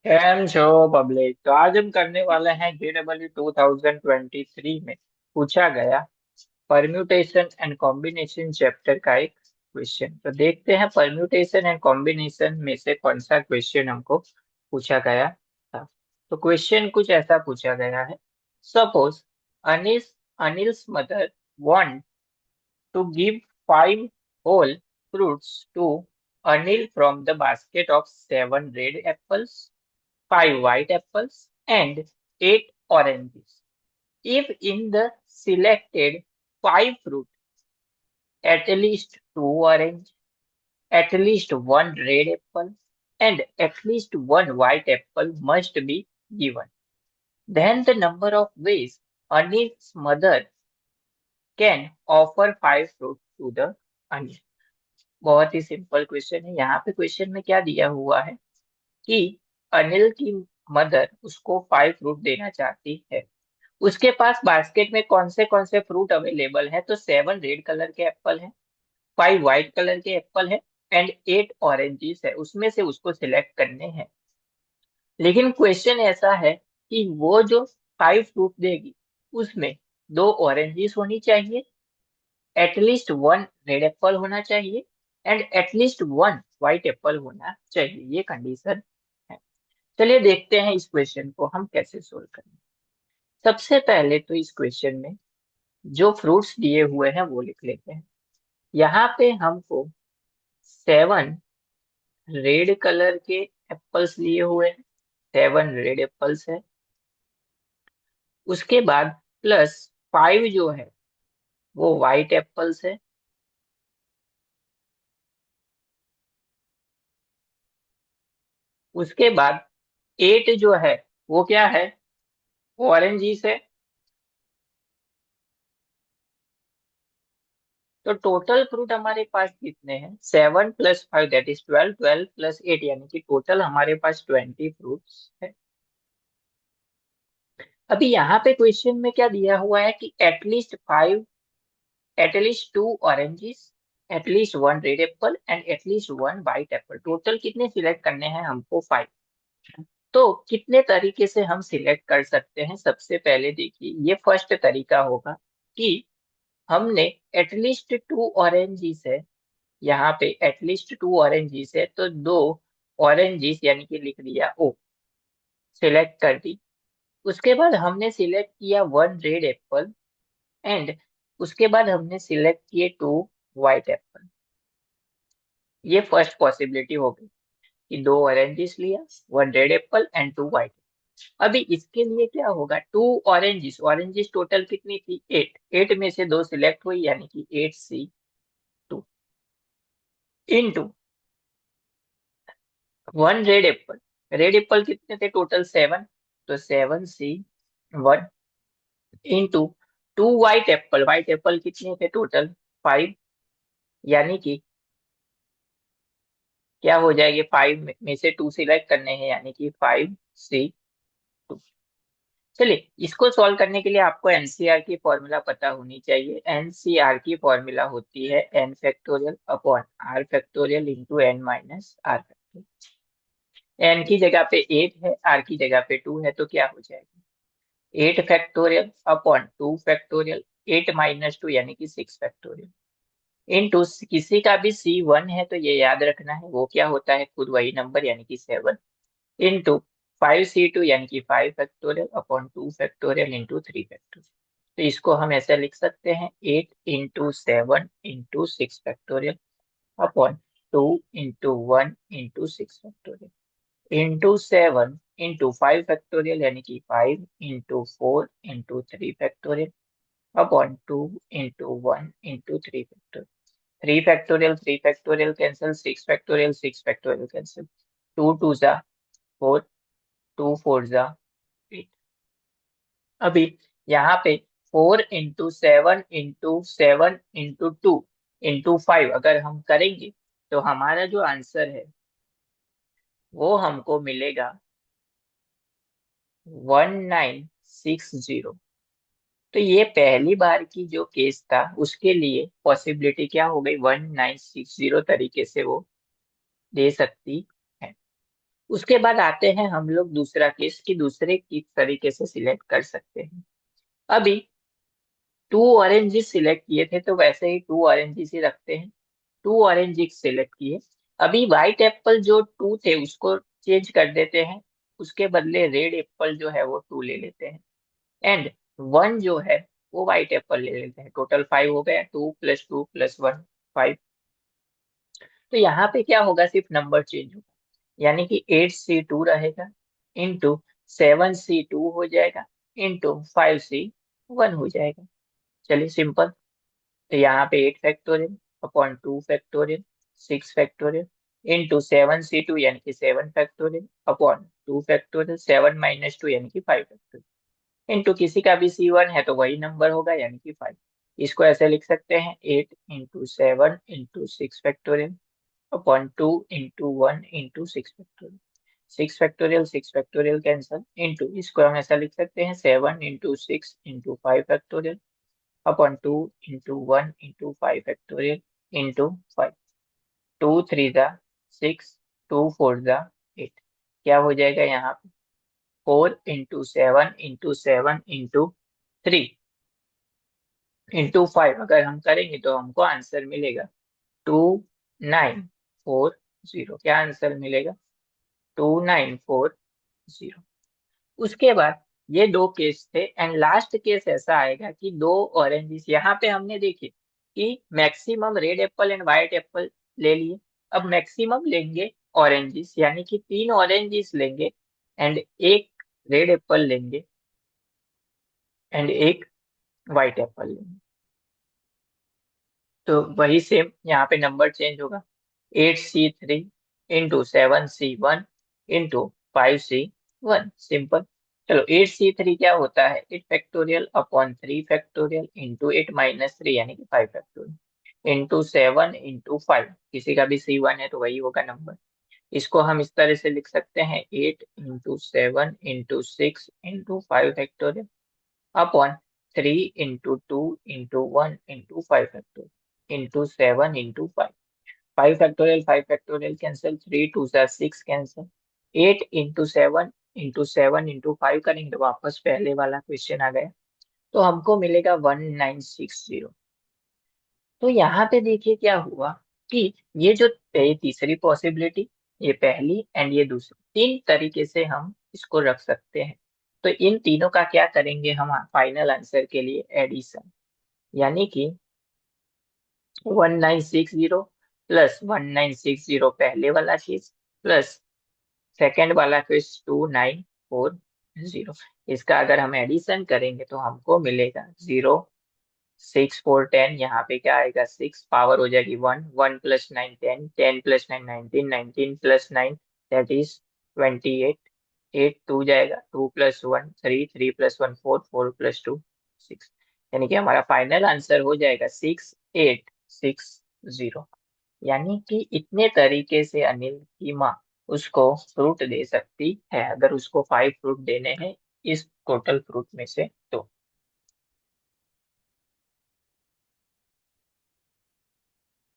Cam छो public. तो आज हम करने वाले हैं JEE 2023 में पूछा गया परम्यूटेशन एंड कॉम्बिनेशन चैप्टर का एक क्वेश्चन। तो देखते हैं परम्यूटेशन एंड कॉम्बिनेशन में से कौन सा क्वेश्चन हमको पूछा गया था। तो क्वेश्चन कुछ ऐसा पूछा गया है। Suppose Anil Anil's mother want to give 5 whole fruits to Anil from the basket of 7 red apples, 5 white apples, and 8 oranges. If in the selected 5 fruit, at least 2 orange, at least 1 red apple, and at least 1 white apple must be given, then the number of ways Anil's mother can offer 5 fruit to the Anil. बहुत ही simple question है। यहाँ पे question में क्या दिया हुआ है कि अनिल की मदर उसको 5 फ्रूट देना चाहती है। उसके पास बास्केट में कौन से फ्रूट अवेलेबल है, तो 7 रेड कलर के एप्पल है, 5 व्हाइट कलर के एप्पल है, एंड 8 ऑरेंजेस है। उसमें से उसको सिलेक्ट करने हैं। लेकिन क्वेश्चन ऐसा है कि वो जो 5 फ्रूट देगी उसमें 2 ऑरेंजेस होनी चाहिए, एटलीस्ट 1 रेड एप्पल होना चाहिए, एंड एटलीस्ट 1 व्हाइट एप्पल होना चाहिए। ये कंडीशन है। चलिए देखते हैं इस क्वेश्चन को हम कैसे सोल्व करेंगे। सबसे पहले तो इस क्वेश्चन में जो फ्रूट्स दिए हुए हैं वो लिख लेते हैं। यहाँ पे हमको 7 रेड कलर के एप्पल्स लिए हुए हैं, 7 रेड एप्पल्स है। उसके बाद प्लस 5 जो है वो व्हाइट एप्पल्स है। उसके बाद 8 जो है वो क्या है, ऑरेंज है। तो टोटल फ्रूट हमारे पास कितने हैं, 7 प्लस 5 दैट इज 12, 12 प्लस 8 यानी कि टोटल हमारे पास 20 फ्रूट्स है। अभी यहाँ पे क्वेश्चन में क्या दिया हुआ है कि at least 5, at least 2 oranges, at least 1 red Apple, and at least 1 white Apple. Total कितने सिलेक्ट करने हैं हमको, 5। तो कितने तरीके से हम सिलेक्ट कर सकते हैं, सबसे पहले देखिए ये फर्स्ट तरीका होगा कि हमने एटलीस्ट 2 ऑरेंजेस है, यहाँ पे एटलीस्ट 2 ऑरेंजेस है तो 2 ऑरेंजेस यानी कि लिख दिया ओ, सिलेक्ट कर दी। उसके बाद हमने सिलेक्ट किया 1 रेड एप्पल, एंड उसके बाद हमने सिलेक्ट किए 2 व्हाइट एप्पल। ये फर्स्ट पॉसिबिलिटी हो गई कि 2 ऑरेंजेस लिया, 1 रेड एप्पल एंड 2 व्हाइट। अभी इसके लिए क्या होगा, 2 ऑरेंजेस, ऑरेंजेस टोटल कितनी थी, 8, 8 में से 2 सिलेक्ट हुई यानी कि 8C2 into 1 red Apple. Red Apple कितने थे टोटल, 7, तो 7C1 into 2 white Apple. White Apple कितने थे टोटल, 5, यानी कि क्या हो जाएगी, 5 में से 2 सिलेक्ट करने हैं यानी कि 5C2। चलिए इसको सॉल्व करने के लिए आपको एनसीआर की फॉर्मूला पता होनी चाहिए। एनसीआर की फॉर्मूला होती है n factorial upon r factorial into n minus r factorial. n की जगह पे 8 है, r की जगह पे 2 है, तो क्या हो जाएगा, 8 फैक्टोरियल अपॉन 2 फैक्टोरियल, 8 माइनस 2 यानी कि 6 फैक्टोरियल इंटू किसी का भी C1 है तो ये याद रखना है वो क्या होता है, खुद वही नंबर यानी कि 7 इंटू 5C2 यानी कि 5 factorial upon 2 factorial into 3 factorial. तो इसको हम ऐसे लिख सकते हैं 8 into 7 into 6 factorial upon 2 into 1 into 6 factorial into 7 into 5 factorial यानी कि 5 into 4 into 3 factorial upon 2 into 1 into 3 factorial. 3 factorial 3 factorial cancel, 6 factorial 6 factorial cancel, 2 2 जा 4, 2 4 जा 8। अभी यहाँ पे 4 इंटू 7 इंटू 7 इंटू 2 इंटू 5 अगर हम करेंगे तो हमारा जो आंसर है वो हमको मिलेगा 1960। तो ये पहली बार की जो केस था उसके लिए पॉसिबिलिटी क्या हो गई, 1960 तरीके से वो दे सकती है। उसके बाद आते हैं हम लोग दूसरा केस कि दूसरे किस तरीके से सिलेक्ट कर सकते हैं। अभी टू ऑरेंजेस सिलेक्ट किए थे तो वैसे ही टू ऑरेंजेस ही रखते हैं। टू ऑरेंजेस सिलेक्ट किए। अभी व्हाइट एप्पल जो टू थे उसको चेंज कर देते हैं, उसके बदले रेड एप्पल जो है वो टू ले लेते हैं। एंड वन जो है वो व्हाइट एप्पल ले लेते हैं। टोटल फाइव हो गया, two plus two plus one, five. तो यहाँ पे क्या होगा, सिर्फ नंबर चेंज होगा। यानी कि 8C2 रहेगा, इंटू 7C2 हो जाएगा, इंटू 5C1 हो जाएगा। चलिए सिंपल। तो यहाँ पे 8 factorial upon 2 factorial, 6 factorial, into 7C2 यानी कि 7 फैक्टोरियल अपॉन 2 फैक्टोरियल, 7 - 2 यानी कि 5 फैक्टोरियल, इंटू किसी का भी C1 है तो वही नंबर होगा यानी कि 5। इसको ऐसे लिख सकते हैं, 8 × 7 × 6 factorial upon 2 × 1 × 6 factorial. 6 factorial 6 factorial cancel, into इसको हम ऐसा लिख सकते हैं, 7 × 6 × 5 फैक्टोरियल अपॉन 2 × 1 × 5 फैक्टोरियल इंटू 5। 2 3 × 6, 2 4 × 8। क्या हो जाएगा यहाँ पे, 4 × 7 × 3 × 5 अगर हम करेंगे तो हमको आंसर मिलेगा 2940। क्या आंसर मिलेगा, 2940। उसके बाद ये दो केस थे एंड लास्ट केस ऐसा आएगा कि दो ऑरेंजेस, यहाँ पे हमने देखिए कि maximum red Apple and white Apple ले लिए। अब मैक्सिमम लेंगे ऑरेंजेस, यानी कि 3 ऑरेंजेस लेंगे एंड एक रेड एप्पल लेंगे एंड एक व्हाइट एप्पल लेंगे। तो वही सेम यहाँ पे नंबर चेंज होगा, 8C3 into 7C1 into 5C1। Simple. चलो 8C3 क्या होता है, 8 फैक्टोरियल अपॉन 3 फैक्टोरियल इंटू 8 - 3 यानी कि 5 फैक्टोरियल इंटू 7 इंटू 5, किसी का भी C1 है तो वही होगा नंबर। इसको हम इस तरह से लिख सकते हैं, 8 × 7 × 6 × 5 factorial upon 3 × 2 × 1 × 5 factorial into 7 into 5। 5 factorial 5 factorial cancel, 3 2 × 6 cancel. 8 × 7 × 7 into 5 करेंगे तो वापस पहले वाला क्वेश्चन आ गया, तो हमको मिलेगा 1960। तो यहाँ पे देखिए क्या हुआ कि ये जो तीसरी पॉसिबिलिटी, ये पहली एंड ये दूसरी, तीन तरीके से हम इसको रख सकते हैं। तो इन तीनों का क्या करेंगे हम फाइनल आंसर के लिए, एडिशन। यानी कि 1960 प्लस 1960 पहले वाला चीज, प्लस सेकेंड वाला केस 2940। इसका अगर हम एडिशन करेंगे तो हमको मिलेगा 0 6 4 10, यहाँ पे क्या आएगा, 6 पावर हो जाएगी 1, 1 + 9 10, 10 + 9 19, 19 + 9 दैट इज 28। 8 2 जाएगा, 2 + 1 3, 3 + 1 4, 4 + 2 6। यानी कि हमारा फाइनल आंसर हो जाएगा 6860। यानी कि इतने तरीके से अनिल की माँ उसको फ्रूट दे सकती है, अगर उसको 5 फ्रूट देने हैं इस टोटल फ्रूट में से तो।